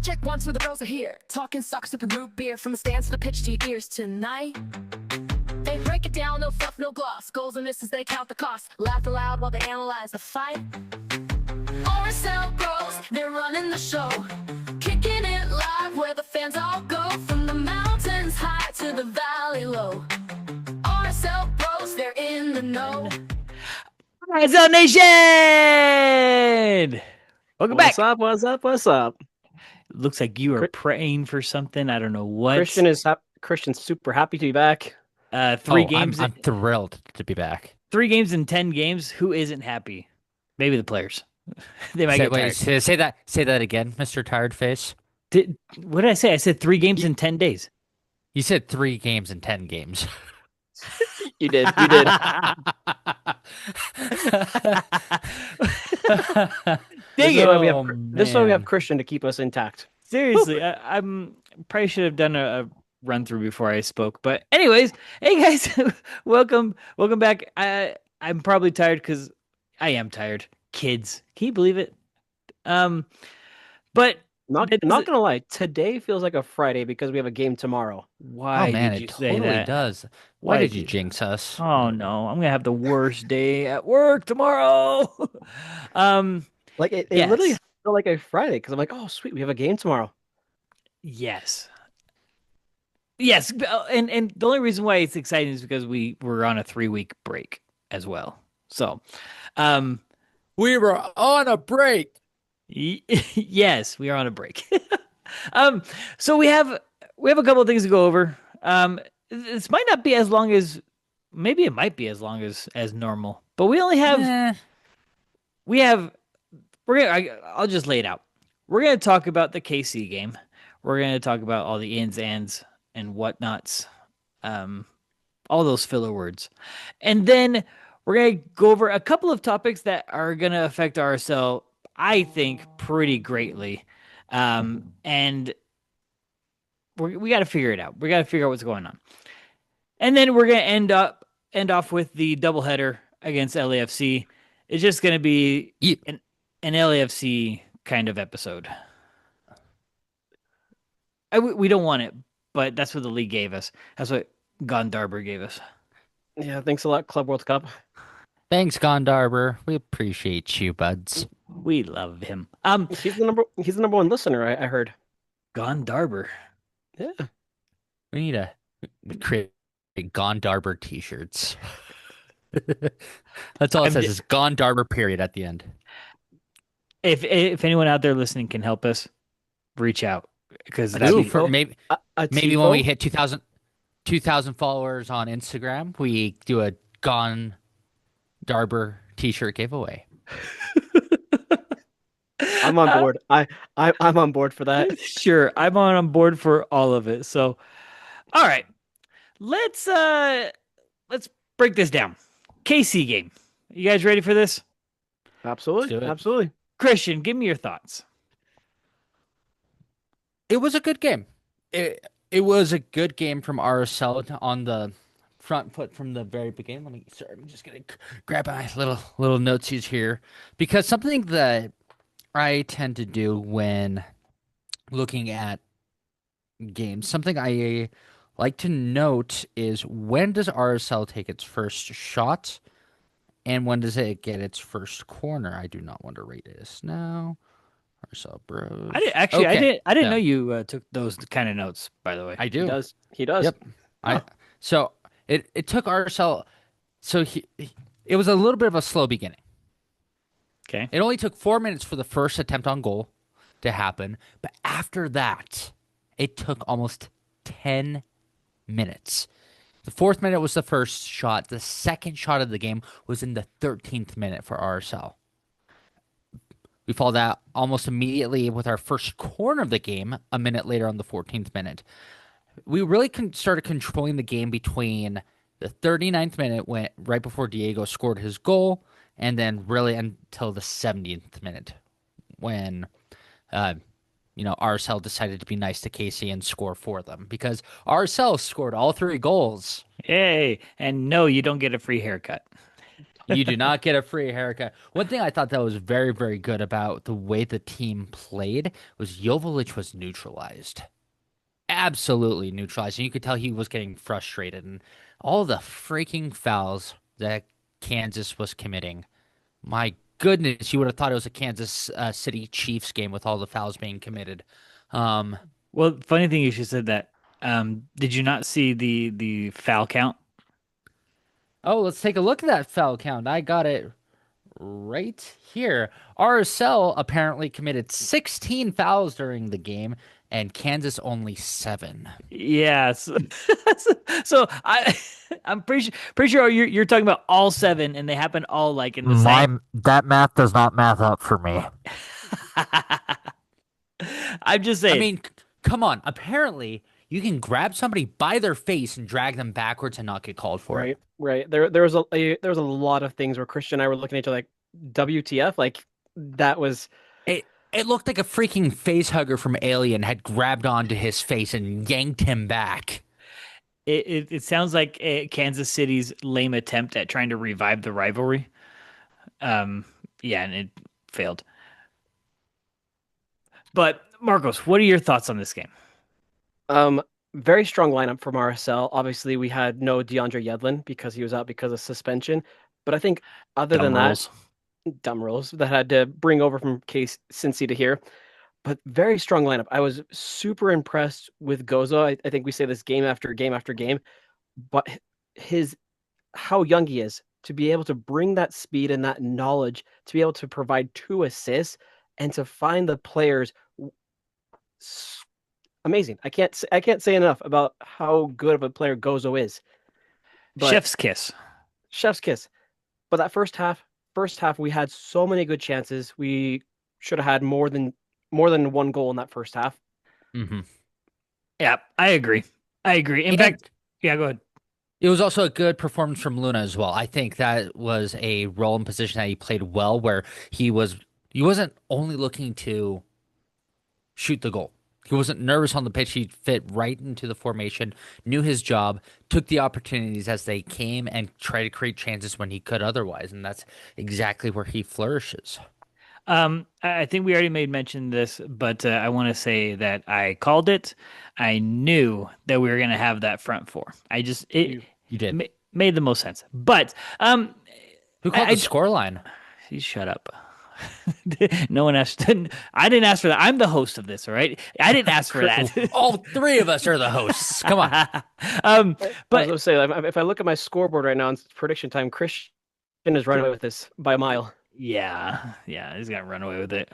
check once for the Gozo here. Talking soccer, sipping root beer from the stands to the pitch to your ears tonight. They break it down, no fluff, no gloss. Goals and misses, they count the cost. Laugh aloud while they analyze the fight. RSL bros, they're running the show. Kicking it live where the fans all go. From the mountains high to the valley low. RSL bros, they're in the know. RSL Nation! Welcome back. What's up? Looks like you are praying for something. I don't know what. Christian's super happy to be back. 3 games. I'm thrilled to be back. 3 games in 10 games. Who isn't happy? Maybe the players. They might get tired. Say that again, Mr. Tired Face. What did I say? I said 3 games in 10 days. You said 3 games in 10 games. You did. Dang This it. is why we have Christian to keep us intact. Seriously, I'm probably should have done a run through before I spoke. But anyways, hey guys, welcome back. I'm probably tired because I am tired. Kids, can you believe it? But Not gonna lie, today feels like a Friday because we have a game tomorrow. why Oh man, did you it say totally that? does. Why Why did did you you- jinx us? Oh no, I'm gonna have the worst day at work tomorrow. Like it Yes. literally felt like a Friday because I'm like, oh sweet, we have a game tomorrow. Yes, and the only reason why it's exciting is because we were on a 3-week break as well. So, We were on a break. yes, we are on a break. So we have a couple of things to go over. This might not be as long as, maybe it might be as long as normal, but we only have I'll just lay it out. We're gonna talk about the KC game. We're gonna talk about all the ins, ands, and whatnots, all those filler words, and then we're gonna go over a couple of topics that are gonna affect RSL, I think, pretty greatly, and we got to figure it out. We got to figure out what's going on, and then we're gonna end off with the doubleheader against LAFC. It's just gonna be an LAFC kind of episode. We don't want it, but that's what the league gave us. That's what Gondarber gave us. Yeah, thanks a lot, Club World Cup. Thanks, Gondarber. We appreciate you, buds. We love him. He's the number one listener, I heard. Gondarber. Yeah. We need to create Gondarber t-shirts. That's all it says is Gondarber period at the end. If anyone out there listening can help us, reach out because Maybe tifo? when we hit 2,000 followers on Instagram, we do a Gondarber t-shirt giveaway. I'm on board. I'm on board for that. Sure, I'm on board for all of it. So, all right, let's break this down. KC game. You guys ready for this? Absolutely. Let's do it. Absolutely. Christian, give me your thoughts. It was a good game. It was a good game from RSL on the front foot from the very beginning. I'm just gonna grab my little notes here because something that I tend to do when looking at games, something I like to note is when does RSL take its first shot and when does it get its first corner? I do not want to rate this now. RSL bros. I didn't know you took those kind of notes. By the way, I do. He does. Yep. So it took RSL. So it was a little bit of a slow beginning. Okay. It only took 4 minutes for the first attempt on goal to happen, but after that, it took almost 10 minutes. The 4th minute was the first shot. The second shot of the game was in the 13th minute for RSL. We followed that almost immediately with our first corner of the game a minute later on the 14th minute. We really started controlling the game between the 39th minute, right before Diego scored his goal, and then really until the 70th minute when RSL decided to be nice to KC and score for them because RSL scored all 3 goals. Hey, and no, you don't get a free haircut. You do not get a free haircut. One thing I thought that was very, very good about the way the team played was Joveljic was neutralized. Absolutely neutralized. And you could tell he was getting frustrated. And all the freaking fouls that Kansas was committing. My goodness, you would have thought it was a Kansas City Chiefs game with all the fouls being committed. Um, Well, funny thing you should said that. Did you not see the foul count? oh, let's take a look at that foul count. I got it right here. RSL apparently committed 16 fouls during the game, and Kansas only 7. Yes. So I'm pretty sure you're talking about all 7, and they happen all like in the same. That math does not math up for me. I'm just I saying. mean, come on. Apparently, you can grab somebody by their face and drag them backwards and not get called for it. Right. There was a lot of things where Christian and I were looking at each other like, WTF? Like that was It looked like a freaking face hugger from Alien had grabbed onto his face and yanked him back. It sounds like Kansas City's lame attempt at trying to revive the rivalry. Yeah, and it failed. But Marcos, what are your thoughts on this game? very strong lineup from RSL. Obviously, we had no DeAndre Yedlin because he was out because of suspension. But I think other than Rules. that, dumb rules that had to bring over from Case Cincy to here. But very strong lineup. I was super impressed with Gozo. I think we say this game after game after game, but his how young he is to be able to bring that speed and that knowledge to be able to provide 2 assists and to find the players amazing. I can't say enough about how good of a player Gozo is. But Chef's kiss. chef's kiss. But that first half we had so many good chances. We should have had more than 1 goal in that first half. Mm-hmm. Yeah, I agree. In fact, yeah, go ahead. It was also a good performance from Luna as well. I think that was a role and position that he played well, where he wasn't only looking to shoot the goal. He wasn't nervous on the pitch. He fit right into the formation, knew his job, took the opportunities as they came, and tried to create chances when he could otherwise. And that's exactly where he flourishes. I think we already made mention of this, but I want to say that I called it. I knew that we were going to have that front four. You did. Made the most sense. But Who called the scoreline? you shut up. No one asked. I didn't ask for that. I'm the host of this, all right? I didn't ask for that. All 3 of us are the hosts. Come on. I was But going to say, if I look at my scoreboard right now, it's prediction time. Christian is running away with this by a mile. yeah, he's gonna run away with it.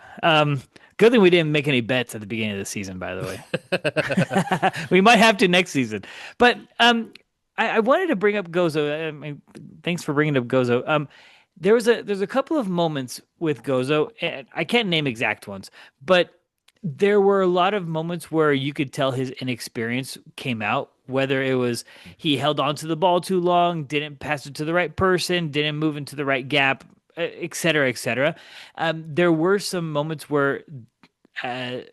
Good thing we didn't make any bets at the beginning of the season, by the way. We might have to next season. But I wanted to bring up Gozo. I mean, thanks for bringing up Gozo. There's a couple of moments with Gozo, and I can't name exact ones, but there were a lot of moments where you could tell his inexperience came out, whether it was he held on to the ball too long, didn't pass it to the right person, didn't move into the right gap, et cetera, et cetera. There were some moments where, in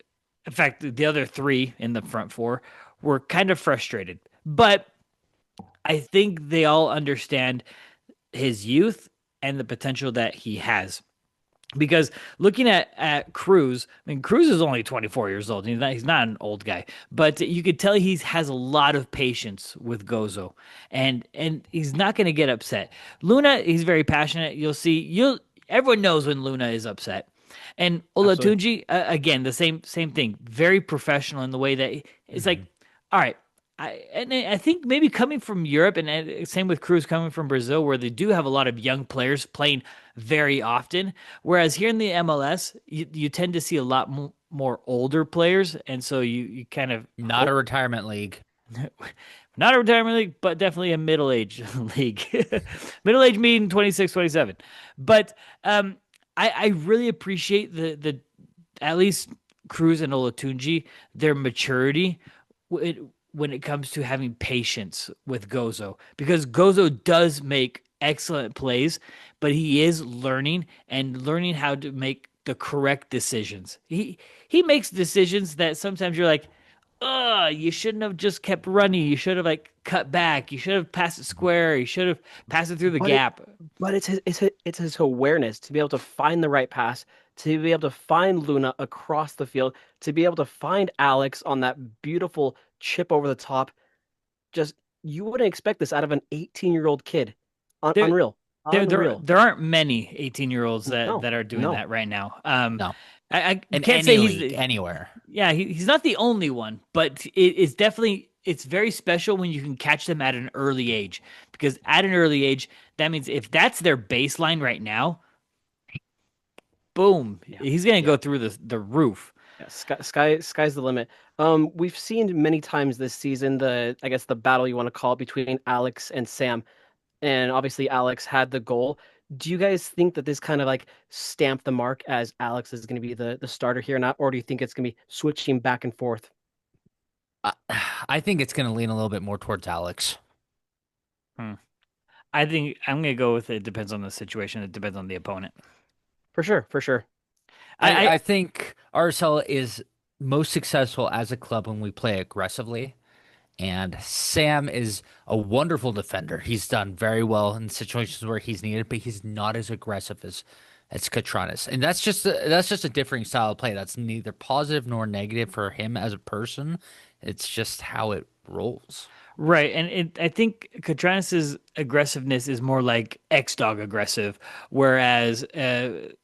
fact, the other 3 in the front 4 were kind of frustrated, but I think they all understand his youth and the potential that he has. Because looking at Cruz, I mean, Cruz is only 24 years old. He's not an old guy, but you could tell he has a lot of patience with Gozo, and he's not going to get upset. Luna, he's very passionate. Everyone knows when Luna is upset. And Olatunji, again, the same thing. Very professional in the way that it's like, all right. I think maybe coming from Europe, and same with Cruz coming from Brazil, where they do have a lot of young players playing very often. Whereas here in the MLS, you tend to see a lot more older players, and so you kind of Not a retirement league. not a retirement league, but definitely a middle-age league. Middle-age meaning 26, 27. But I really appreciate the at least Cruz and Olatunji, their maturity when it comes to having patience with Gozo, because Gozo does make excellent plays, but he is learning how to make the correct decisions. He makes decisions that sometimes you're like, you shouldn't have just kept running. You should have like cut back. You should have passed it square. You should have passed it through the But it, gap. but it's his awareness to be able to find the right pass, to be able to find Luna across the field, to be able to find Alex on that beautiful chip over the top. Just you wouldn't expect this out of an 18-year-old kid. There, Unreal. Unreal. there aren't many 18-year-olds No, that are doing no. that right now. No, I in can't any say league, anywhere. yeah, he's not the only one, but it's definitely it's very special when you can catch them at an early age, because at an early age, that means if that's their baseline right now, boom, Yeah. he's gonna Yeah. go through the roof. Yeah, sky's the limit. We've seen many times this season I guess the battle you want to call it between Alex and Sam, and obviously Alex had the goal. Do you guys think that this kind of like stamped the mark as Alex is going to be the starter here, or not, or do you think it's going to be switching back and forth? I, I think it's going to lean a little bit more towards Alex. I think I'm gonna go with it depends on the situation. It depends on the opponent. For sure, for sure. I think RSL is most successful as a club when we play aggressively. And Sam is a wonderful defender. He's done very well in situations where he's needed, but he's not as aggressive as Katranis. And that's just a differing style of play. That's neither positive nor negative for him as a person. It's just how it rolls. Right, and I think Katranis's aggressiveness is more like X-Dog aggressive, whereas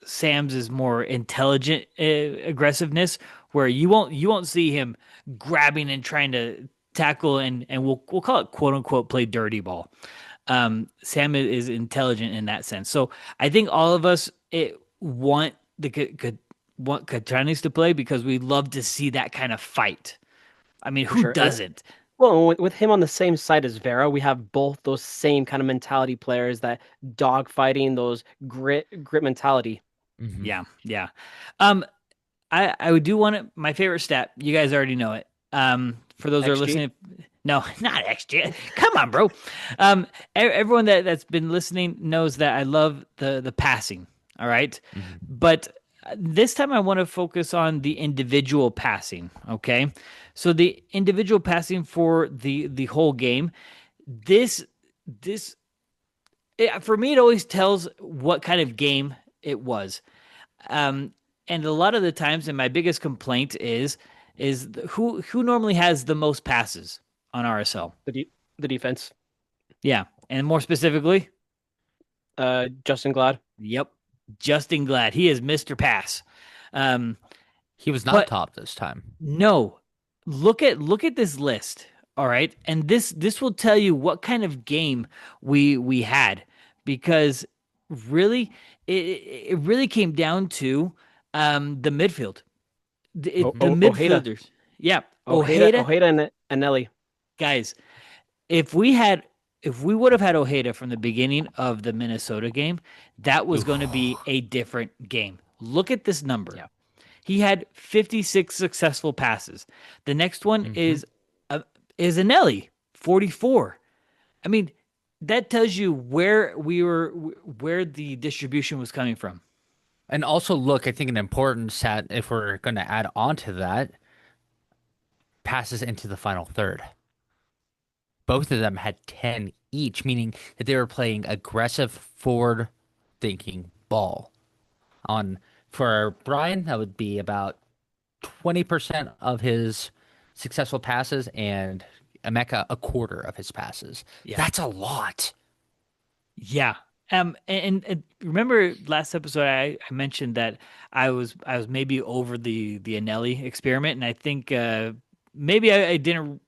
Sam's is more intelligent aggressiveness, where you won't see him grabbing and trying to tackle and we'll call it quote unquote play dirty ball. Sam is intelligent in that sense, so I think all of us want want Katranis to play because we love to see that kind of fight. I mean, who Sure. doesn't? Well, with him on the same side as Vera, we have both those same kind of mentality players, that dog fighting, those grit mentality. Mhm. Yeah, yeah. I do want to, my favorite stat. You guys already know it. For those who are XG? listening, no, not XG. Come on, bro. Everyone that's been listening knows that I love the passing. All right, but this time I want to focus on the individual passing. Okay, so the individual passing for the whole game. This for me, it always tells what kind of game it was. And a lot of the times, and my biggest complaint is who normally has the most passes on RSL. The defense. Yeah, and more specifically, Justin Glad. yep, Justin Glad. He is Mr. Pass. He was not But- top this time. No, look at this list. All right, and this will tell you what kind of game we had, because really it really came down to the midfield. The Ojeda. midfielders. Yeah. Ojeda, and Nelly. guys, if we would have had Ojeda from the beginning of the Minnesota game, that was going to be a different game. Look at this number. Yeah. He had 56 successful passes. The next one is Anelli, 44. I mean, that tells you where where the distribution was coming from. And also, look, I think an important stat, if we're going to add on to that, passes into the final third. Both of them had 10 each, meaning that they were playing aggressive, forward-thinking ball. For Brian, that would be about 20% of his successful passes, and Emeka a quarter of his passes. Yeah. That's a lot. Yeah. And remember last episode I mentioned that I was maybe over the Anelli experiment, and I think maybe I didn't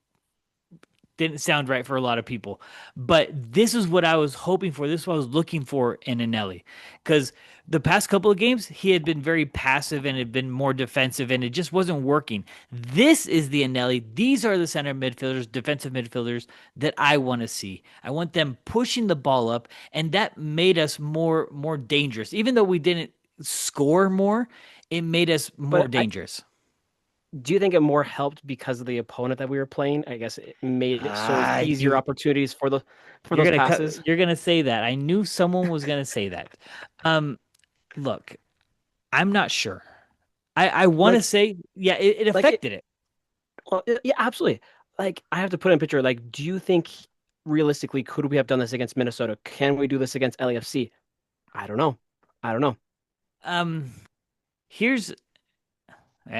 sound right for a lot of people, but this is what I was hoping for. This is what I was looking for in Anelli, because the past couple of games he had been very passive and had been more defensive, and it just wasn't working. This is the Anelli. These are the center midfielders, defensive midfielders that I want to see. I want them pushing the ball up, and that made us more dangerous. Even though we didn't score more, it made us more dangerous. Do you think it more helped because of the opponent that we were playing? I guess it made it so easier opportunities for those passes. You're gonna say that. I knew someone was gonna say that. Look, I'm not sure. I want to say, yeah, it affected it. Well, yeah, absolutely. Like, I have to put in a picture. Like, do you think realistically could we have done this against Minnesota? Can we do this against LAFC? I don't know. I don't know. Um, here's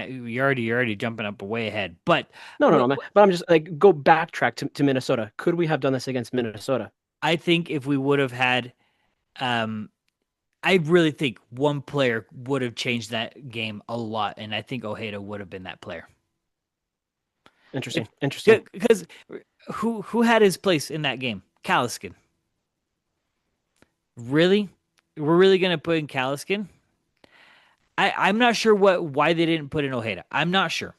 you're already jumping up way ahead, but No, no, what, no, man. But I'm just like go backtrack to Minnesota. Could we have done this against Minnesota? I think if we would have had, um, I really think one player would have changed that game a lot, and I think Ojeda would have been that player. Interesting. If Interesting. because who had his place in that game? Caliskin. Really? We're really gonna put in Caliskin? I'm not sure why they didn't put in Ojeda. I'm not sure.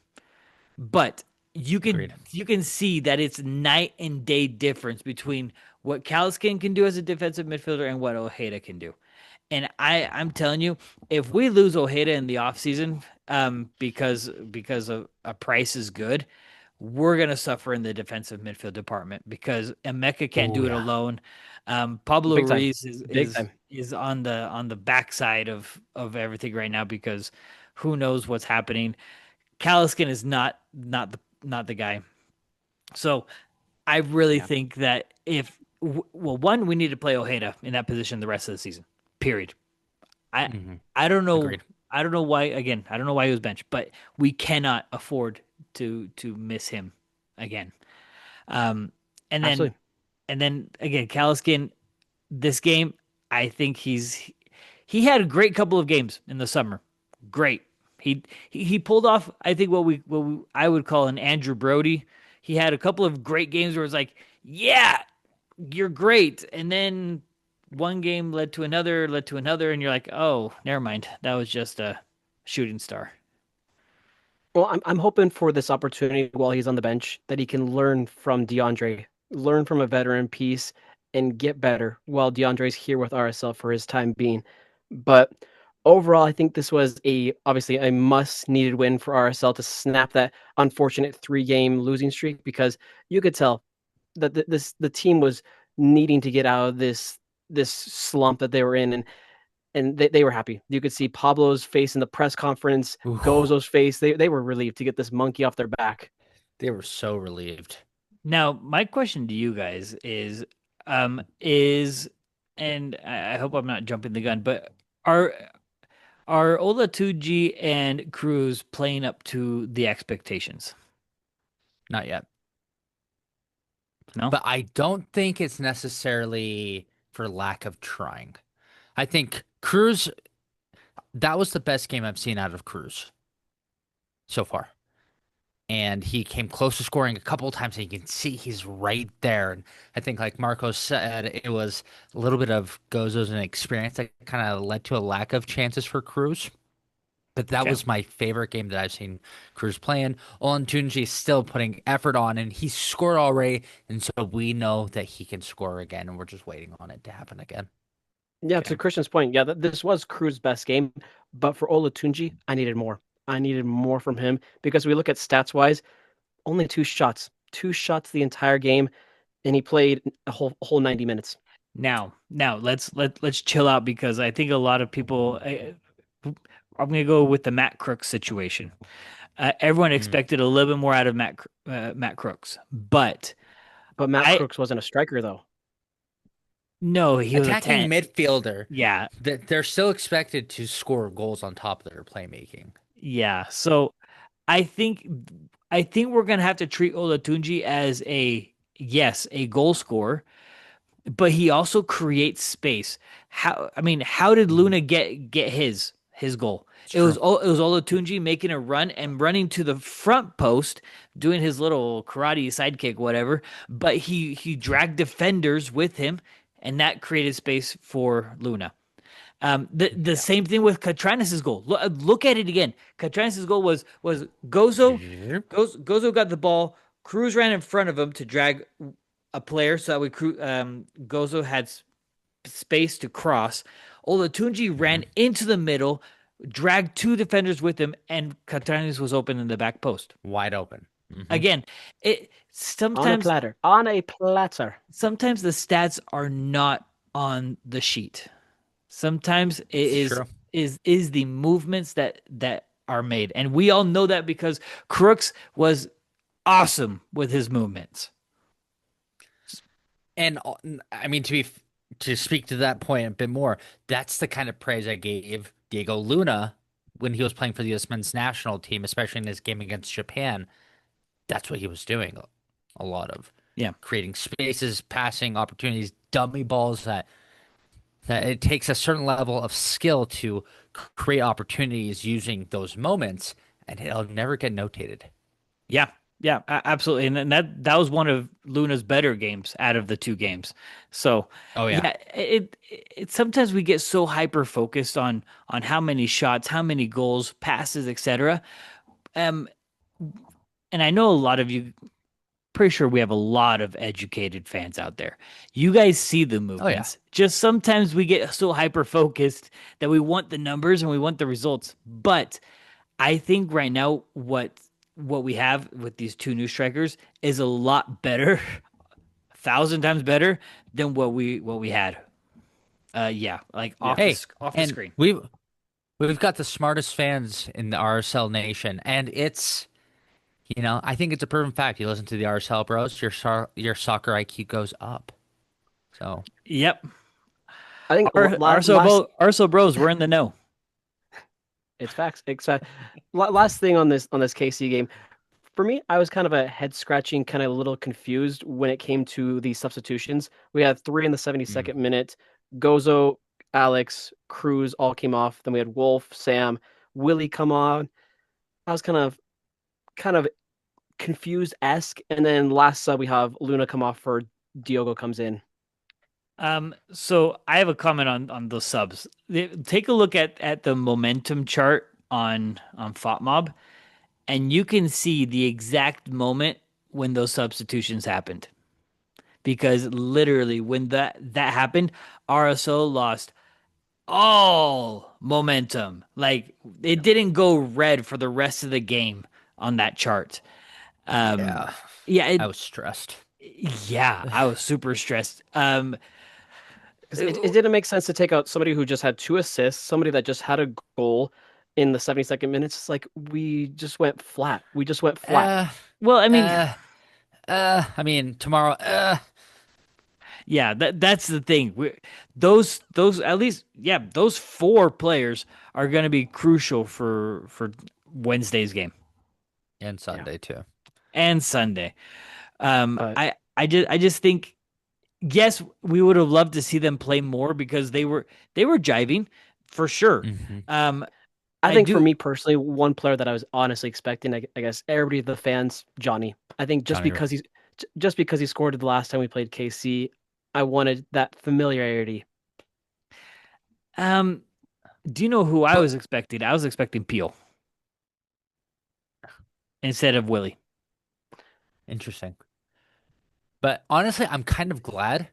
But Agreed. you can see that it's night and day difference between what Caliskin can do as a defensive midfielder and what Ojeda can do. And I'm telling you, if we lose Ojeda in the offseason, because of a price is good, we're gonna suffer in the defensive midfield department because Emeka can't Oh do it yeah. alone. Pablo Big time. Ruiz Big time. is on the backside of everything right now because who knows what's happening. Caliskin is not the guy. So I really Yeah. think that well, one, we need to play Ojeda in that position the rest of the season. Period. I Hmm. I don't know. Agreed. I don't know why. Again, I don't know why he was benched, but we cannot afford to miss him again. Um, and then Absolutely. again, Caliskin, this game, I think he had a great couple of games in the summer. Great. He pulled off, I think I would call an Andrew Brody. He had a couple of great games where it's like, yeah, you're great, and then one game led to another, and you're like, oh, never mind, that was just a shooting star. Well, I'm hoping for this opportunity while he's on the bench that he can learn from DeAndre, learn from a veteran piece, and get better while DeAndre's here with RSL for his time being. But overall, I think this was obviously a must needed win for RSL to snap that unfortunate 3-game losing streak because you could tell that the team was needing to get out of this slump that they were in, and they were happy. You could see Pablo's face in the press conference, Ooh, Gozo's face. They were relieved to get this monkey off their back. they were so relieved. Now, my question to you guys and I hope I'm not jumping the gun, but are Olatuji and Cruz playing up to the expectations? Not yet. No. But I don't think it's necessarily for lack of trying. I think Cruz, that was the best game I've seen out of Cruz so far. And he came close to scoring a couple of times, and you can see he's right there. And I think, like Marco said, it was a little bit of Gozo's inexperience that kind of led to a lack of chances for Cruz. But that Okay. was my favorite game that I've seen Cruz playing. Olan Tunji is still putting effort on, and he scored already, and so we know that he can score again, and we're just waiting on it to happen again. Yeah, Okay. to Christian's point, yeah, this was Cruz's best game, but for Olatunji, I needed more. I needed more from him because we look at stats wise, only two shots the entire game, and he played a whole 90 minutes. Now let's chill out because I think a lot of people. I'm gonna go with the Matt Crooks situation. Everyone Mm. expected a little bit more out of Matt Crooks, but But Matt I Crooks wasn't a striker though. no, he was a Attacking 10. midfielder, Yeah, they're still expected to score goals on top of their playmaking. yeah. So I think I think we're gonna have to treat Olatunji as a goal scorer, but he also creates space. How did Mhm. Luna get his goal? It's It was true. it was Olatunji making a run and running to the front post, doing his little karate sidekick, whatever. But he dragged defenders with him, and that created space for Luna. The Yeah. same thing with Katranis' goal. Look at it again. Katranis' goal was Gozo. Gozo got the ball. Cruz ran in front of him to drag a player so that Gozo had space to cross. Olatunji ran into the middle, dragged two defenders with him, and Katranis was open in the back post. Wide open. Again, it On a sometimes platter. On a platter. sometimes the stats are not on the sheet. Sometimes it It's true. is the movements that are made, and we all know that because Crooks was awesome with his movements. And I mean, to speak to that point a bit more, that's the kind of praise I gave Diego Luna when he was playing for the U.S. men's national team, especially in his game against Japan. That's what he was doing a lot of. Yeah. Creating spaces, passing opportunities, dummy balls that it takes a certain level of skill to create opportunities using those moments, and it'll never get notated. Yeah, yeah, absolutely. And that was one of Luna's better games out of the two games. So Oh yeah. yeah, it sometimes we get so hyper focused on how many shots, how many goals, passes, etc. Um, and I know a lot of you. Pretty sure we have a lot of educated fans out there. You guys see the Oh yeah. movements. Just sometimes we get so hyper focused that we want the numbers and we want the results. But I think right now what we have with these two new strikers is a lot better, 1,000 times better than what we had. Yeah, like Yeah. off the Hey, off the and screen. we've got the smartest fans in the RSL nation, and it's I think it's a proven fact. You listen to the RSL bros, your soccer IQ goes up. So Yep. I think Our Arso Bros, we're in the know. it's facts. Last thing on this KC game. For me, I was kind of a head scratching, kind of a little confused when it came to the substitutions. We had three in the 72nd minute. Gozo, Alex, Cruz all came off. Then we had Wolf, Sam, Willie come on. I was kind of confused esque. And then last sub we have Luna come off for Diogo comes in. So I have a comment on those subs. Take a look at the momentum chart on FOTMob, and you can see the exact moment when those substitutions happened. Because literally, when that happened, RSO lost all momentum. Like it didn't go red for the rest of the game on that chart. yeah, Yeah, I was stressed. yeah, I was super stressed. It didn't make sense to take out somebody who just had 2 assists, somebody that just had a goal in the 72nd minutes. It's like we just went flat. We just went flat. Well, I mean, I mean tomorrow. yeah, that's the thing. Those at least, yeah, those four players are going to be crucial for Wednesday's game And Sunday too. and Sunday. But I just think, yes, we would have loved to see them play more because they were jiving for sure. Mhm. I think for me personally, one player that I was honestly expecting, I guess everybody, the fans, Johnny. I think just Johnny. because he scored the last time we played KC, I wanted that familiarity. Do you know who I But was expecting? I was expecting Peel instead of Willie. interesting. But honestly, I'm kind of glad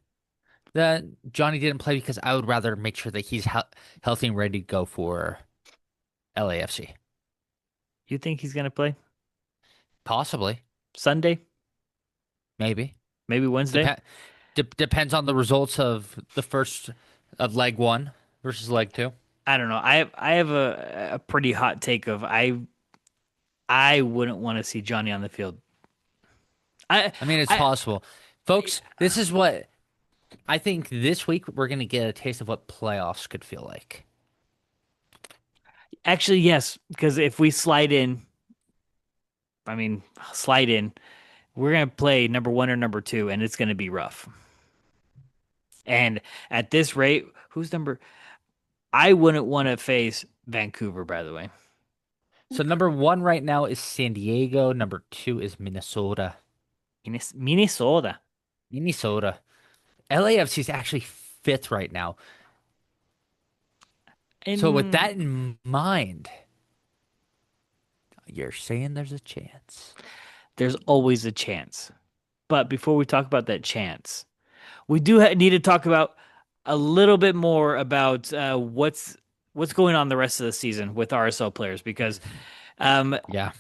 that Johnny didn't play because I would rather make sure that he's healthy and ready to go for LAFC. You think he's going to play Possibly, Sunday? maybe. Maybe Wednesday? Depends on the results of the first of leg 1 versus leg 2. I don't know. I have a pretty hot take of I wouldn't want to see Johnny on the field. I mean, it's possible. Folks, this is what I think this week we're going to get a taste of what playoffs could feel like. Actually, yes, because if we slide in, we're going to play number 1 or number 2, and it's going to be rough. And at this rate, I wouldn't want to face Vancouver, by the way. So number 1 right now is San Diego. Number 2 is Minnesota. Minnesota. LAFC is actually 5th right now. So with that in mind, you're saying there's a chance. There's always a chance. But before we talk about that chance, we do need to talk about a little bit more about what's going on the rest of the season with RSL players because Yeah.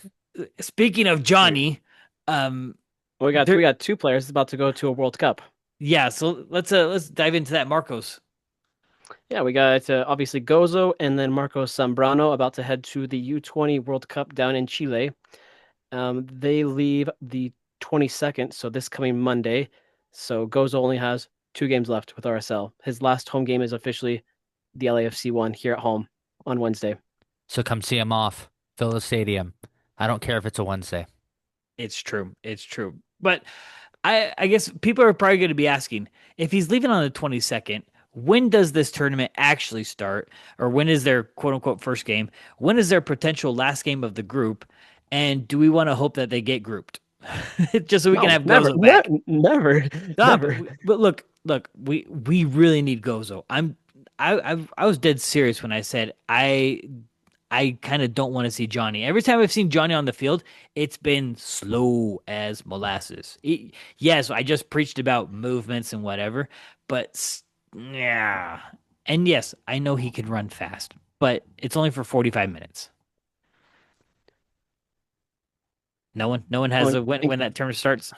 speaking of Johnny, we got 2 players about to go to a World Cup. yeah, so let's dive into that. Marcos. Yeah, we got obviously Gozo and then Marcos Zambrano about to head to the U20 World Cup down in Chile. They leave the 22nd, so this coming Monday. So Gozo only has 2 games left with RSL. His last home game is officially the LAFC one here at home on Wednesday. So come see him off. Fill the stadium. I don't care if it's a Wednesday. It's true. It's true. But I guess people are probably going to be asking if he's leaving on the 22nd, when does this tournament actually start? Or when is their quote unquote first game? When is their potential last game of the group? And do we want to hope that they get grouped? Just so we can No, have never, Gozo back. never, Nah, never. but look, we really need Gozo. I was dead serious when I said I kind of don't want to see Johnny. Every time I've seen Johnny on the field, it's been slow as molasses. Yes, I just preached about movements and whatever, but yeah. And yes, I know he can run fast, but it's only for 45 minutes. No one has Oh, a when that term starts.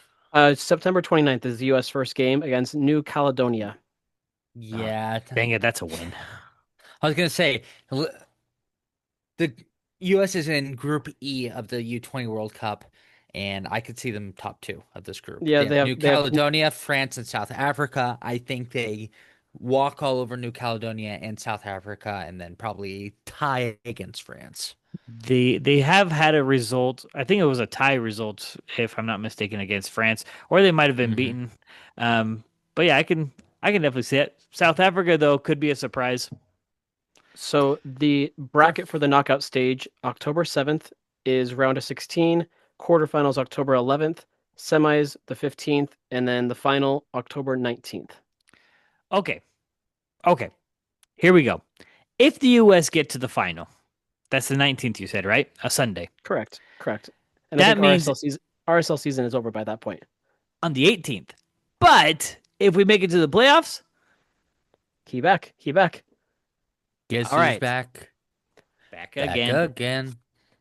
September 29th is the U.S. first game against New Caledonia. Yeah. Dang it, that's a win. I was gonna say the U.S. is in Group E of the U20 World Cup, and I could see them top two of this group. Yeah, They have New they have Caledonia, France, and South Africa. I think they walk all over New Caledonia and South Africa, and then probably tie against France. They have had a result. I think it was a tie result, if I'm not mistaken, against France, or they might have been Mhm. beaten. But yeah, I can definitely see it. South Africa though could be a surprise. So the bracket for the knockout stage, October 7th is round of 16, quarterfinals October 11th, semis the 15th, and then the final October 19th. Okay, okay, here we go. If the U.S. get to the final, that's the 19th. You said right, a Sunday. Correct, correct. And I That think means RSL season is over by that point. on the 18th. But if we make it to the playoffs, Key back. Guess all who's right, back? back Back again. again.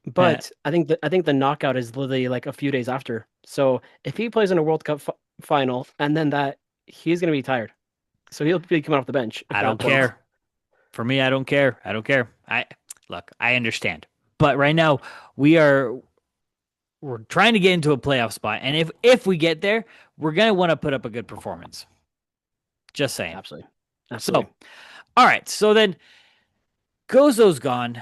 But I think the knockout is literally like a few days after. So if he plays in a World Cup final and then that, he's gonna be tired. So he'll be coming off the bench. If I that don't plays. care. For me, I don't care. I don't care. I understand. But right now we're trying to get into a playoff spot, and if we get there, we're gonna want to put up a good performance. Just saying. Absolutely. So, all right. So then Gozo's gone.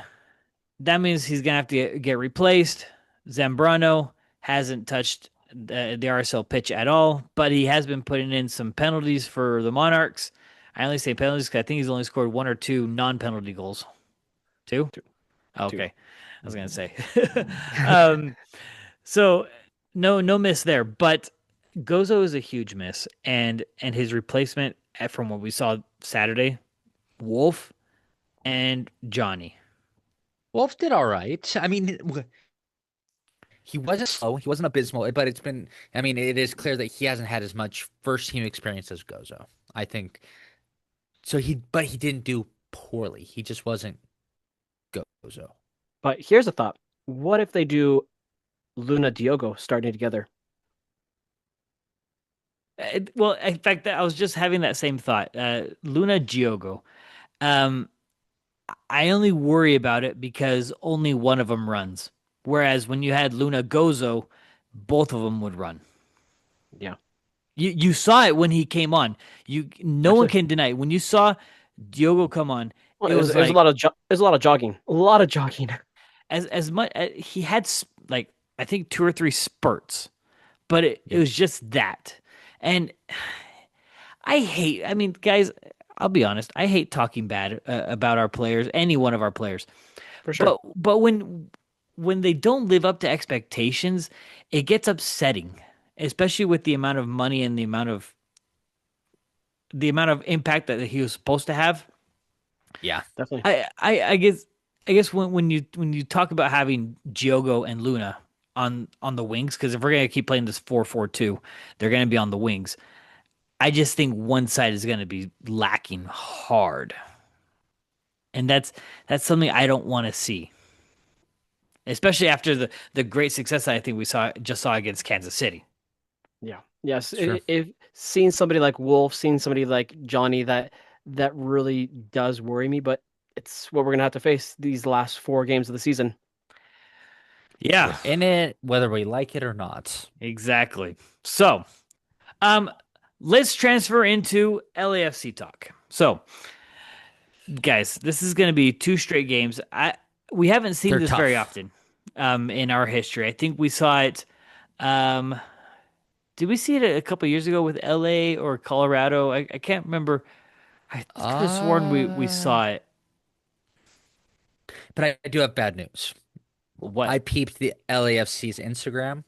That means he's gonna have to get replaced. Zambrano hasn't touched the RSL pitch at all, but he has been putting in some penalties for the Monarchs. I only say penalties because I think he's only scored 1 or 2 non-penalty goals. Two? Okay. I was gonna say. um, so no miss there, but Gozo is a huge miss, and his replacement from what we saw Saturday, Wolf and Johnny. Wolf did all right. I mean, he wasn't slow. He wasn't abysmal, but it's been, I mean, it is clear that he hasn't had as much first team experience as Gozo. I think so. But he didn't do poorly. He just wasn't Gozo. But here's a thought. What if they do Luna Diogo starting together? Well, in fact, I was just having that same thought. Luna Giogo. Um, I only worry about it because only one of them runs. Whereas when you had Luna Gozo, both of them would run. Yeah. You saw it when he came on. No one Actually- can deny it. When you saw Diogo come on, Well, it was there's like a lot of jogging. A lot of jogging. as much he had like I think 2 or 3 spurts, but it was just that. And I mean, guys, I'll be honest. I hate talking bad about our players, any one of our players. For sure. But when they don't live up to expectations, it gets upsetting, especially with the amount of money and the amount of impact that he was supposed to have. Yeah. Definitely. I guess when you talk about having Giogo and Luna on the wings, because if we're gonna keep playing this 4-4-2, they're gonna be on the wings. I just think one side is gonna be lacking hard, and that's something I don't want to see, especially after the great success that I think we saw against Kansas City. Yeah. Yes. Sure. If seeing somebody like Wolf, seeing somebody like Johnny, that really does worry me. But it's what we're gonna have to face these last 4 games of the season. Yeah, We're in it, whether we like it or not. exactly. So, um, let's transfer into LAFC talk. So, guys, this is going to be 2 straight games. We haven't seen They're this very tough. often, in our history. I think we saw it. Um, did we see it a couple years ago with LA or Colorado? I can't remember. I could have sworn we Uh, saw it. but I do have bad news. What? I peeped the LAFC's Instagram.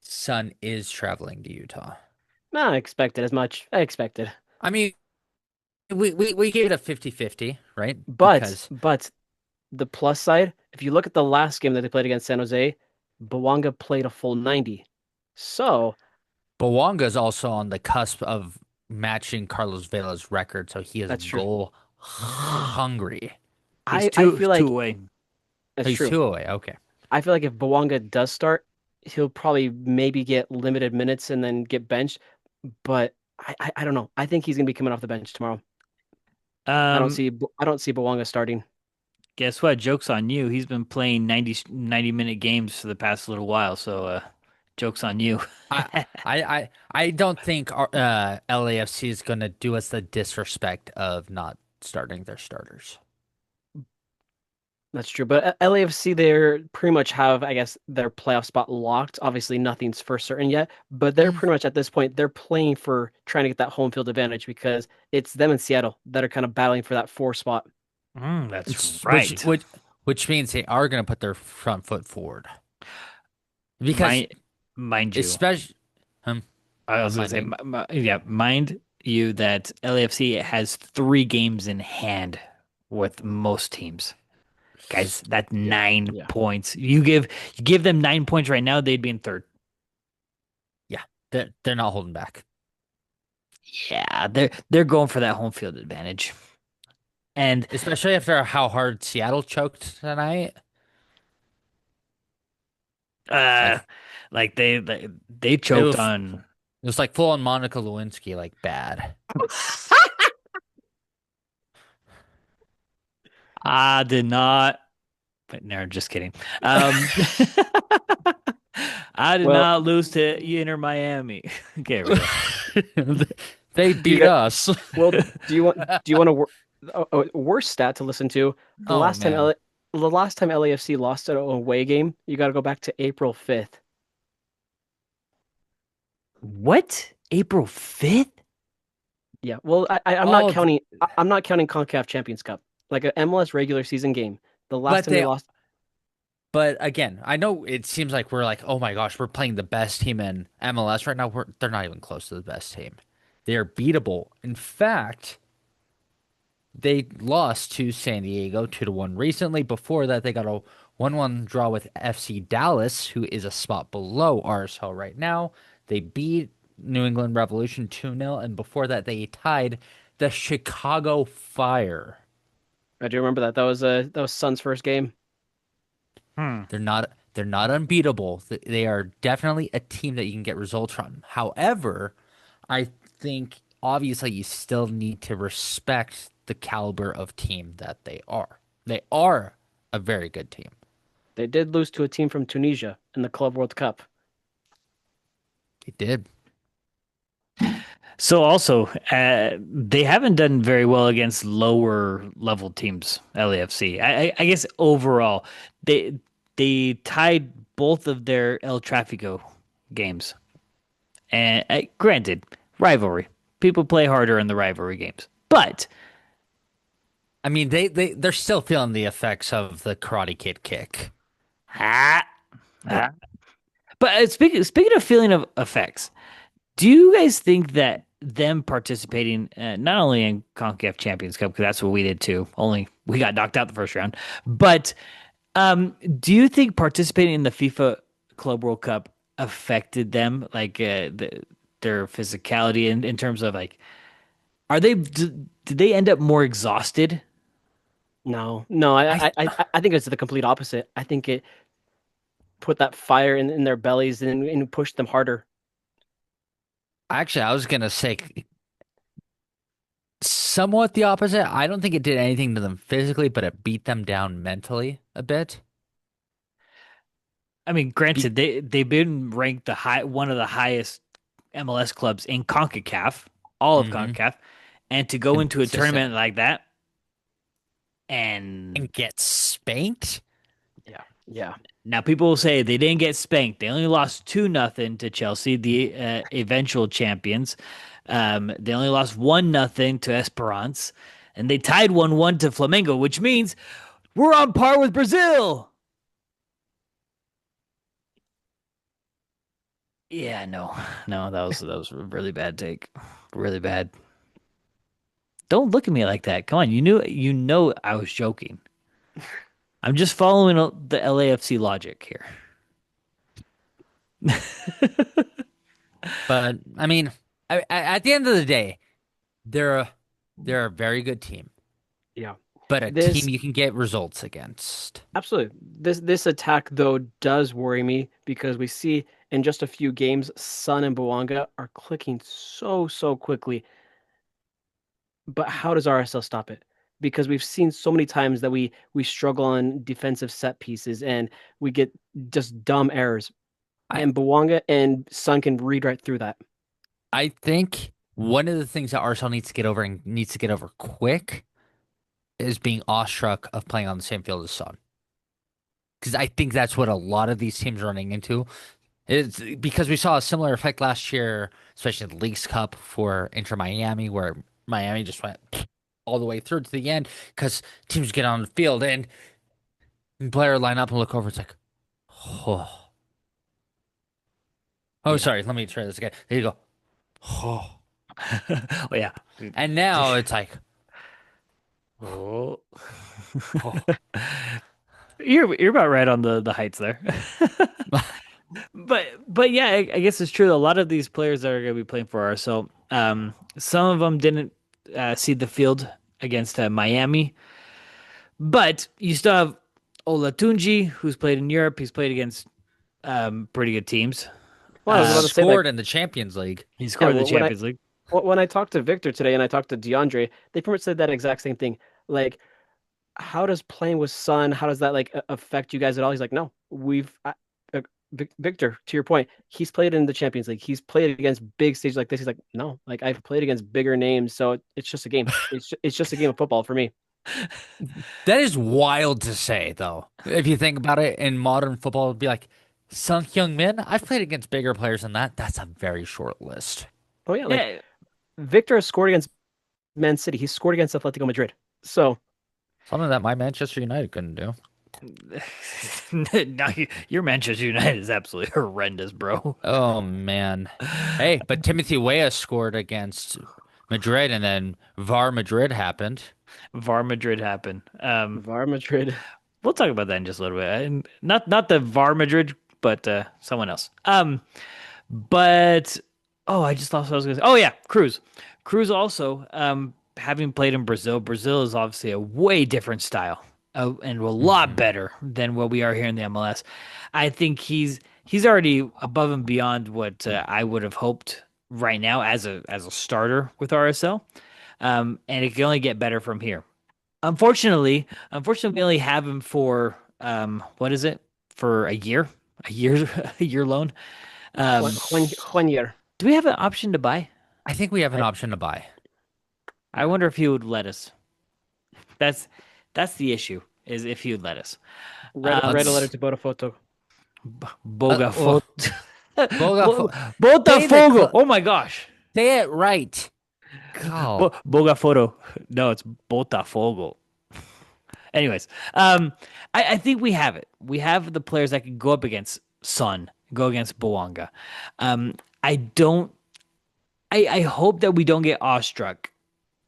Son is traveling to Utah. No, I expected as much. I expected. I mean, we gave it a 50-50, right? But Because but the plus side, if you look at the last game that they played against San Jose, Bawanga played a full 90. So Bawanga is also on the cusp of matching Carlos Vela's record, so he is that's true. goal hungry. He's I two feel two like away. that's He's true. 2 away. Okay. I feel like if Bawanga does start, he'll probably maybe get limited minutes and then get benched. But I don't know. I think he's gonna be coming off the bench tomorrow. Um, I don't see Bawanga starting. guess what? Joke's on you. He's been playing 90-minute games for the past little while, so joke's on you. I I don't think our, LAFC is gonna do us the disrespect of not starting their starters. That's true. But LAFC, they're pretty much have, I guess, their playoff spot locked. Obviously, nothing's for certain yet, but they're pretty much at this point, they're playing for trying to get that home field advantage because it's them and Seattle that are kind of battling for that 4 spot. That's It's, which right. which which means they are gonna put their front foot forward because Mind, mind you, especially I was gonna mind say, me. yeah, mind you that LAFC has 3 games in hand with most teams. Guys, that's Yeah. 9 points. You give them 9 points right now, they'd be in third. Yeah, they're not holding back. Yeah, they're going for that home field advantage. And Especially after how hard Seattle choked tonight. uh Like like they it choked was on it was like full on Monica Lewinsky, like bad. I did not, but no, just kidding. Um I did Well, not lose to Inter Miami. Okay, we They do you beat got, us. well, do you want a worse stat to listen to? Oh man. The last time LAFC lost an away game, you got to go back to April 5th. What? April 5th? Yeah, well, I'm not Oh, counting. I'm not counting CONCACAF Champions Cup, like an MLS regular season game. The last but time they they lost, but again, I know it seems like we're like, oh my gosh, we're playing the best team in MLS right now. They're not even close to the best team. They are beatable. In fact, they lost to San Diego 2-1 recently. Before that, they got a 1-1 draw with FC Dallas, who is a spot below RSL right now. They beat New England Revolution 2-0, and before that, they tied the Chicago Fire. I do remember that. That was Sun's first game. Hmm. They're not unbeatable. They are definitely a team that you can get results from. However, I think obviously you still need to respect the caliber of team that they are. They are a very good team. They did lose to a team from Tunisia in the Club World Cup. They did. So also, they haven't done very well against lower level teams, LAFC. I guess overall, they tied both of their El Tráfico games. And granted, rivalry. People play harder in the rivalry games. But I mean, they're still feeling the effects of the Karate Kid kick. ah, ah. But speaking of feeling of effects, do you guys think that them participating not only in CONCACAF Champions Cup because that's what we did too, only we got knocked out the first round, but do you think participating in the FIFA Club World Cup affected them like their physicality in terms of like did they end up more exhausted? No, I I think it's the complete opposite. I think it put that fire in their bellies and pushed them harder. actually I was gonna say somewhat the opposite. I don't think it did anything to them physically, but it beat them down mentally a bit. I mean, granted, they've been ranked one of the highest MLS clubs in CONCACAF, all of Hmm. CONCACAF, and to go into a Consistent tournament like that and and get spanked. Yeah. Yeah. now people will say they didn't get spanked. They only lost 2-0 to Chelsea, the eventual champions. They only lost 1-0 to Esperance, and they tied 1-1 to Flamengo, which means we're on par with Brazil. Yeah, no, no, that was a really bad take, really bad. Don't look at me like that. Come on, you know I was joking. I'm just following the LAFC logic here. But I mean, at the end of the day, they're a, they're a very good team, Yeah. but a This team you can get results against. absolutely. This attack though does worry me because we see in just a few games, Sun and Bouanga are clicking so quickly. But how does RSL stop it? Because we've seen so many times that we struggle on defensive set pieces and we get just dumb errors. I And Bouanga and Sun can read right through that. I think one of the things that Arsenal needs to get over and needs to get over quick is being awestruck of playing on the same field as Son. Because I think that's what a lot of these teams are running into. It's because we saw a similar effect last year, especially in the Leagues Cup for Inter Miami, where Miami just went all the way through to the end because teams get on the field and player line up and look over. It's like, oh, Yeah. sorry. Let me try this again. There you go. Oh, Oh yeah. and now it's like, Oh. oh. You're about right on the heights there. But yeah, I guess it's true. A lot of these players that are going to be playing for RSL, some of them didn't see the field against Miami, but you still have Olatunji, who's played in Europe. He's played against pretty good teams. Well, I was He about to say like scored in the Champions League. He yeah, scored in the Champions League. when I talked to Victor today and I talked to DeAndre, they pretty much said that exact same thing. Like, how does playing with Sun, how does that like affect you guys at all? He's like, no, Victor, to your point, he's played in the Champions League. He's played against big stages like this. He's like, no, like I've played against bigger names, so it's just a game. It's just a game of football for me. That is wild to say, though. If you think about it, in modern football, it'd be like, Sung Hyung Min, I've played against bigger players than that. That's a very short list. Oh yeah, like Yeah, Victor has scored against Man City. He's scored against Atletico Madrid. So Something that my Manchester United couldn't do. no, your Manchester United is absolutely horrendous, bro. Oh, man. Hey, but Timothy Weah scored against Madrid, and then VAR Madrid happened. VAR Madrid happened. VAR Madrid. We'll talk about that in just a little bit. And not the VAR Madrid, but someone else. But oh, I just lost what I was gonna say. Oh yeah, Cruz. Cruz also, having played in Brazil, Brazil is obviously a way different style, and a lot Mhm. better than what we are here in the MLS. I think he's already above and beyond what I would have hoped right now as a starter with RSL. And it can only get better from here. Unfortunately, we only have him for what is it? For a year, a year loan. One year. Do we have an option to buy? I think we have an I- option to buy. I wonder if he would let us. That's that's the issue. Is if he would let us. Write a Let's- letter to Botafogo. Bogafo. Bogafo- Botafogo. Oh my gosh. Say it right. Oh, Bogafoto. No, it's Botafogo. Anyways, I think we have it. We have the players that can go up against Sun, go against Boanga. I don't. I hope that we don't get awestruck,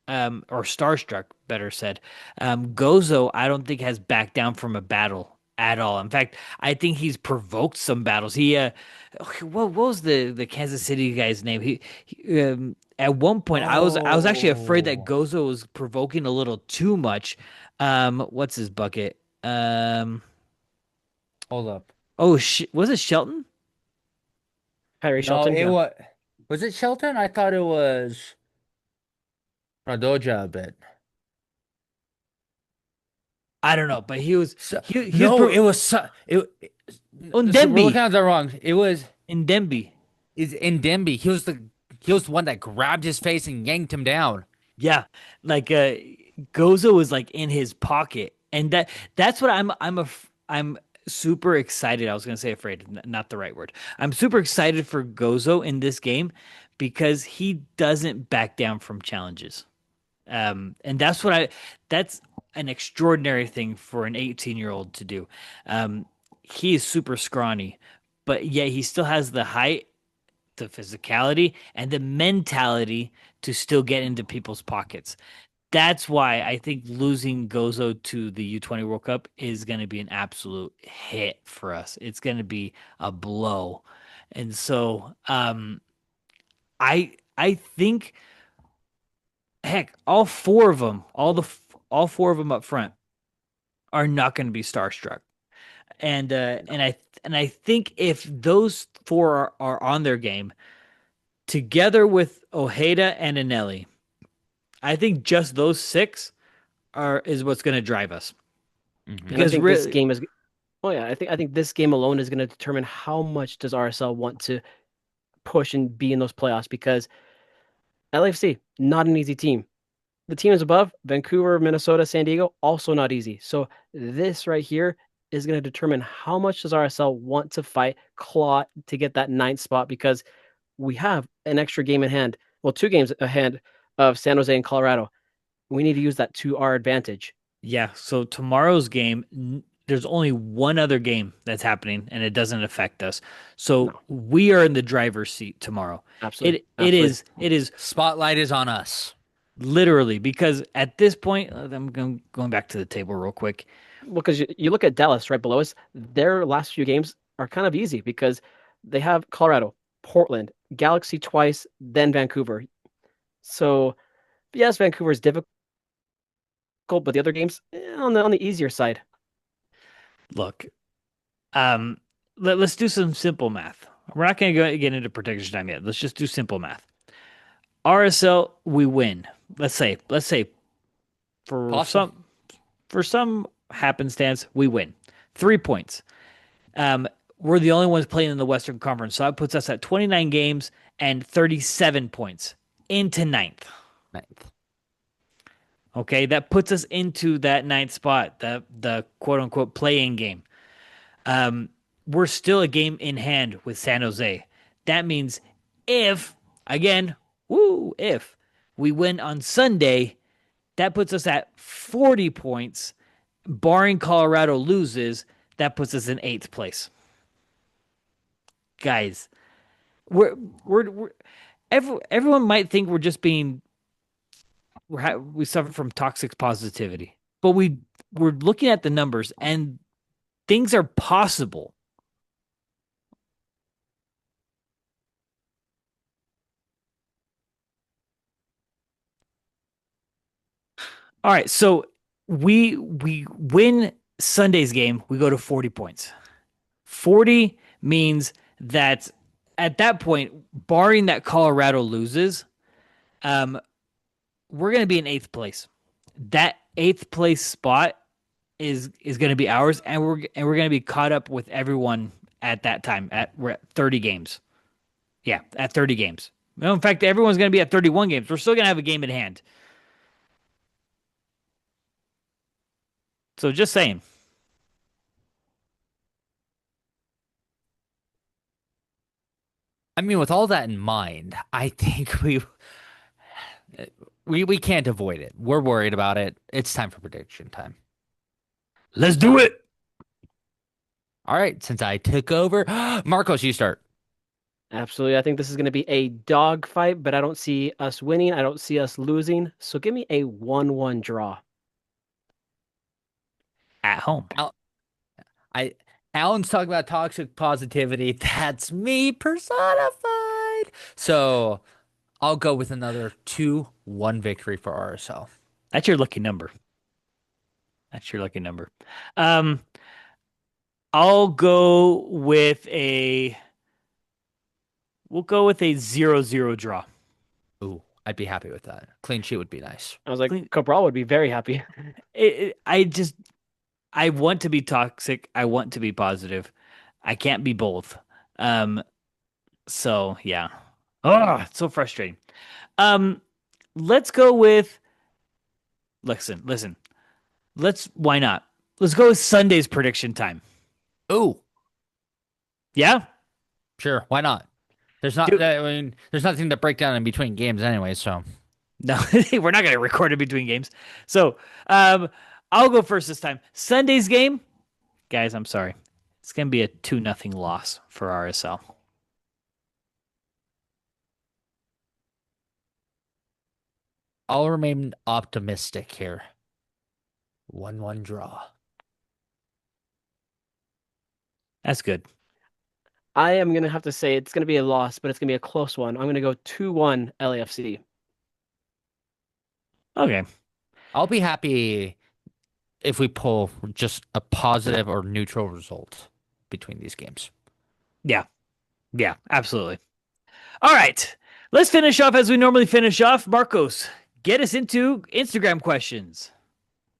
or starstruck, better said. Gozo, I don't think has backed down from a battle at all. In fact, I think he's provoked some battles. What was the Kansas City guy's name? At one point, I was actually afraid that Oh. Gozo was provoking a little too much. What's his bucket? hold up. Was it Shelton? Kyrie No, Shelton. it Yeah. was it Shelton? I thought it was Radoja a bit. I don't know, but he was So, he was no, pro- it was So we're looking Ndembe. at that wrong. It was Ndembe. is Ndembe. He was the one that grabbed his face and yanked him down. Yeah, like Gozo was like in his pocket, and that's what I'm super excited. I was gonna say afraid, not the right word. I'm super excited for Gozo in this game because he doesn't back down from challenges. And that's an extraordinary thing for an 18-year-old to do. He is super scrawny, but yet he still has the height, the physicality, and the mentality to still get into people's pockets. That's why I think losing Gozo to the U20 World Cup is going to be an absolute hit for us. It's going to be a blow. And so I think heck, all four of them, all four of them up front are not going to be starstruck. And I think if those four are on their game together with Ojeda and Anelli, I think just those six is what's going to drive us. And I Because think this really, game is. Oh yeah, I think this game alone is going to determine how much does RSL want to push and be in those playoffs because LAFC not an easy team. The teams above, Vancouver, Minnesota, San Diego, also not easy. So this right here is going to determine how much does RSL want to fight, claw to get that ninth spot because we have an extra game in hand. Well, 2 games ahead of San Jose and Colorado. We need to use that to our advantage. yeah. So tomorrow's game, there's only one other game that's happening, and it doesn't affect us. So No. we are in the driver's seat tomorrow. Absolutely. It is Spotlight is on us. literally because at this point, I'm going back to the table real quick. Well, because you look at Dallas right below us, their last few games are kind of easy because they have Colorado, Portland, Galaxy twice, then Vancouver. So yes, Vancouver is difficult, but the other games on the easier side. Look, let's do some simple math. We're not going to get into prediction time yet. Let's just do simple math. RSL, we win. Let's say for Possible. some happenstance, we win. 3 points. We're the only ones playing in the Western Conference, so that puts us at 29 games and 37 points into ninth. Ninth. Okay, that puts us into that ninth spot, the quote unquote play-in game. We're still a game in hand with San Jose. That means if we win on Sunday, that puts us at 40 points. Barring Colorado loses, that puts us in 8th place. Guys, we're everyone might think we're just being we suffer from toxic positivity, but we're looking at the numbers and things are possible. All right, so we win Sunday's game, we go to 40 points. 40 means that at that point, barring that Colorado loses, we're going to be in 8th place. That 8th place spot is going to be ours, and we're going to be caught up with everyone at that time. We're at 30 games. Yeah, at 30 games. No, in fact, everyone's going to be at 31 games. We're still going to have a game in hand. So just saying. I mean, with all that in mind, I think we can't avoid it. We're worried about it. It's time for prediction time. Let's do it. All right, since I took over, Marcos, you start. Absolutely. I think this is going to be a dogfight, but I don't see us winning. I don't see us losing. So give me a 1-1 draw. At home. Alan's talking about toxic positivity. That's me personified. So I'll go with another 2-1 victory for RSL. That's your lucky number. That's your lucky number. I'll go with we'll go with a 0-0 draw. Ooh, I'd be happy with that. Clean sheet would be nice. I was like, Cabral would be very happy. I want to be toxic. I want to be positive. I can't be both. Um, so yeah. Oh, it's so frustrating. Um, let's go with listen. Why not? Let's go with Sunday's prediction time. Ooh, Yeah? sure, why not? There's not. Do I mean, there's nothing to break down in between games anyway. So No, we're not gonna record it between games. So um I'll go first this time. Sunday's game, guys, I'm sorry. It's gonna be a 2-0 loss for RSL. I'll remain optimistic here. 1-1 draw. That's good. I am gonna have to say it's gonna be a loss, but it's gonna be a close one. I'm gonna go 2-1 LAFC. Okay. I'll be happy if we pull just a positive or neutral result between these games. Yeah. Yeah, absolutely. All right. Let's finish off as we normally finish off. Marcos, get us into Instagram questions.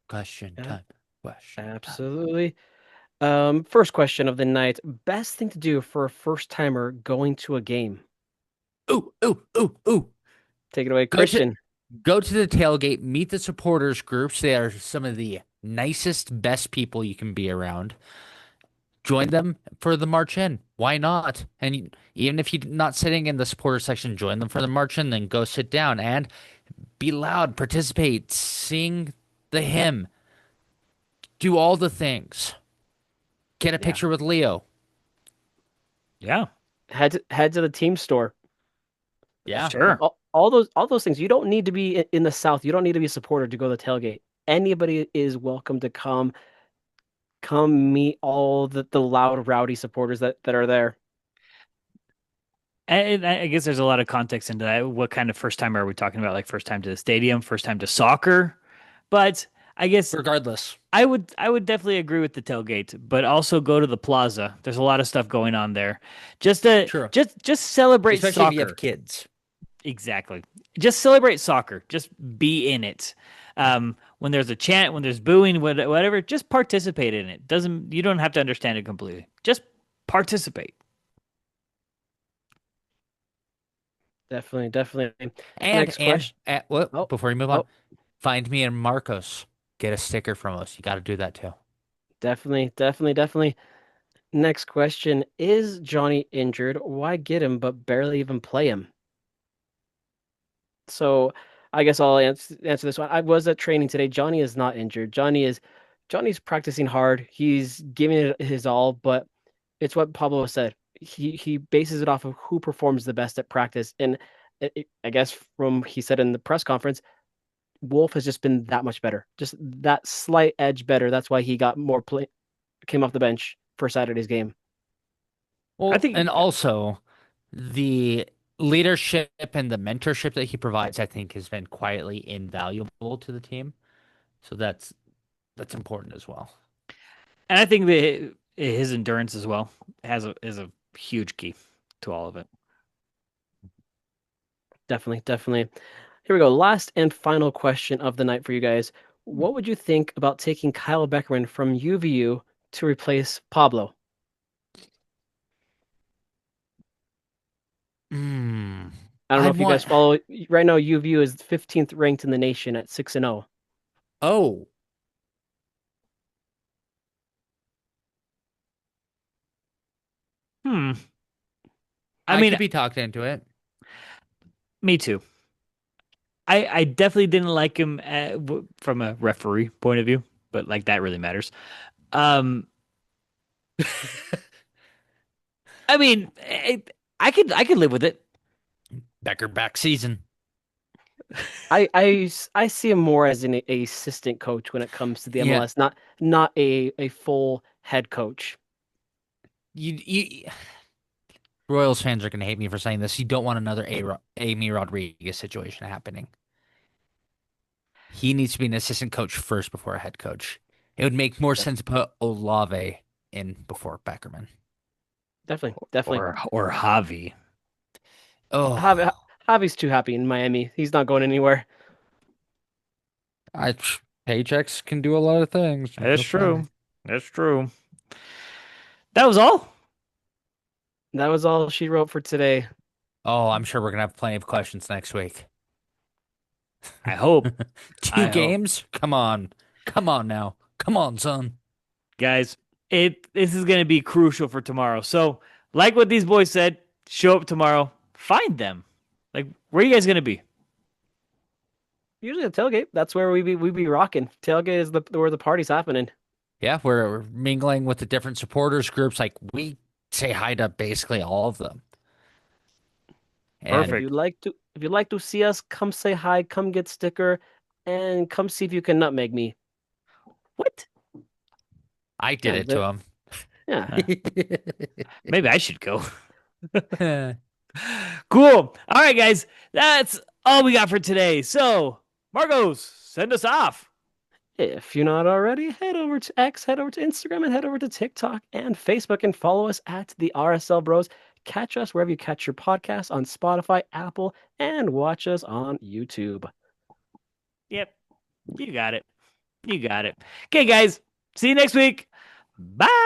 Question Yeah, time. Question time. absolutely. First question of the night. Best thing to do for a first timer going to a game? Ooh, ooh, ooh, ooh. Take it away, Go to Christian. go to the tailgate, meet the supporters groups. They are some of the nicest, best people you can be around. Join them for the march in. Why not? And even if you're not sitting in the supporter section, join them for the march in, then go sit down and be loud, participate, sing the hymn, do all the things. Get a Yeah. picture with Leo. Yeah. Head to the team store. Yeah. Sure. All those things. You don't need to be in the South. You don't need to be a supporter to go to the tailgate. Anybody is welcome to come meet all the loud, rowdy supporters that are there. And I guess there's a lot of context into that. What kind of first time are we talking about? Like first time to the stadium, first time to soccer? But I guess Regardless. I would definitely agree with the tailgate, but also go to the plaza. There's a lot of stuff going on there. Just to Sure. just celebrate Especially if you have soccer. kids. Exactly. Just celebrate soccer. Just be in it. When there's a chant, when there's booing, whatever, just participate in it. Doesn't You don't have to understand it completely. Just participate. Definitely. And Next question. what Oh, before you move on, oh, find me and Marcos. Get a sticker from us. You got to do that too. definitely. Next question. Is Johnny injured? Why get him but barely even play him? So I guess I'll answer this one. I was at training today. Johnny is not injured. Johnny's practicing hard. He's giving it his all, but it's what Pablo said. He bases it off of who performs the best at practice. And I guess from he said in the press conference, Wolf has just been that much better. Just that slight edge better. That's why he got more play came off the bench for Saturday's game. I Well, think and also the leadership and the mentorship that he provides, I think, has been quietly invaluable to the team. So that's important as well. And I think that his endurance as well is a huge key to all of it. Definitely. Here we go. Last and final question of the night for you guys. What would you think about taking Kyle Beckerman from UVU to replace Pablo? Hmm. I don't know I'd if you guys want. follow. Right now, UVU is 15th ranked in the nation at 6-0. Oh, Hmm. I I mean, could be talked into it. me too. I definitely didn't like him from a referee point of view, but like that really matters. Um, I mean, I could live with it. Becker back season. I see him more as an assistant coach when it comes to the Yeah, MLS, not a full head coach. you Royals fans are gonna hate me for saying this. You don't want another Amy Rodriguez situation happening. He needs to be an assistant coach first before a head coach. It would make more sense to put Olave in before Beckerman. Definitely. Or Javi. Oh, Javi's too happy in Miami. He's not going anywhere. I paychecks can do a lot of things. I'm That's just saying. true. That's true. That was all. That was all she wrote for today. Oh, I'm sure we're gonna have plenty of questions next week. I hope. Two I hope. games? Come on. Come on now. Come on, son. Guys, this is going to be crucial for tomorrow. So, like what these boys said, show up tomorrow, find them. Like, where are you guys going to be? Usually a tailgate. That's where we be rocking. Tailgate is where the party's happening. Yeah, we're mingling with the different supporters groups. Like we say hi to basically all of them. And If Perfect. you'd like to see us, come say hi, come get sticker, and come see if you can nutmeg me. What? I did Yeah, it to him. Yeah. Maybe I should go. Cool. All right, guys. That's all we got for today. So, Marcos, send us off. If you're not already, head over to X, head over to Instagram, and head over to TikTok and Facebook and follow us at the RSL Bros. Catch us wherever you catch your podcasts on Spotify, Apple, and watch us on YouTube. Yep. You got it. You got it. Okay, guys. See you next week. Bye.